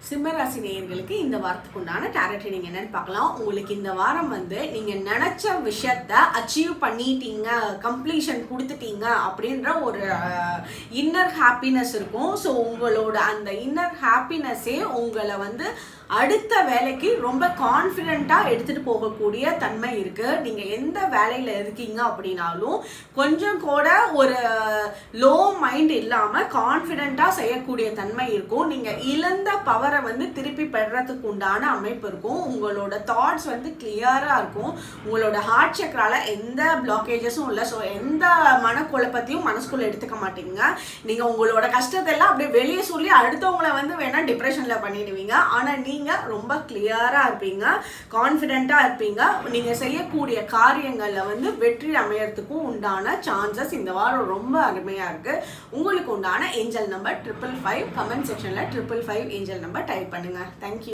சிம்மராசி நேயர்களுக்கு இந்த வாரத்துக்கு உண்டான டேரட் ரீடிங் என்னன்னு பார்க்கலாம். உங்களுக்கு இந்த வாரம் நீங்க நினைச்ச விஷயத்த அச்சீவ் பண்ணிட்டீங்க, கம்ப்ளீஷன் கொடுத்துட்டீங்க அப்படின்ற ஒரு இன்னர் ஹாப்பினஸ் இருக்கும். ஸோ உங்களோட அந்த இன்னர் ஹாப்பினஸ்ஸே உங்களை அடுத்த வேலைக்கு ரொம்ப கான்ஃபிடென்ட்டாக எடுத்துகிட்டு போகக்கூடிய தன்மை இருக்குது. நீங்கள் எந்த வேலையில் இருக்கீங்க அப்படின்னாலும் கொஞ்சம் கூட ஒரு லோ மைண்ட் இல்லாமல் கான்ஃபிடென்ட்டாக செய்யக்கூடிய தன்மை இருக்கும். நீங்கள் இழந்த பவரை திருப்பி பெறறதுக்கு உண்டான அமைப்பு இருக்கும். உங்களோட தாட்ஸ் கிளியராக இருக்கும். உங்களோட ஹார்ட் சக்கரால எந்த பிளாக்கேஜஸும் இல்லை. ஸோ எந்த மனக்குழப்பத்தையும் மனசுக்குள்ளே எடுத்துக்க மாட்டீங்க. நீங்கள் உங்களோட கஷ்டத்தெல்லாம் அப்படியே வெளியே சொல்லி அடுத்தவங்களை வேணால் டிப்ரெஷனில் பண்ணிடுவீங்க. ஆனால் நீங்கள் ரொம்ப கிளியராக இருப்பீங்க, கான்ஃபிடென்ட்டாக இருப்பீங்க. நீங்கள் செய்யக்கூடிய காரியங்களில் வெற்றி அமையறதுக்கும் உண்டான சான்சஸ் இந்த வாரம் ரொம்ப அருமையாக இருக்குது. உங்களுக்கு உண்டான ஏஞ்சல் நம்பர் 555. கமெண்ட் செக்ஷனில் 555 ஏஞ்சல் நம்பர் டைப் பண்ணுங்கள். தேங்க்யூ.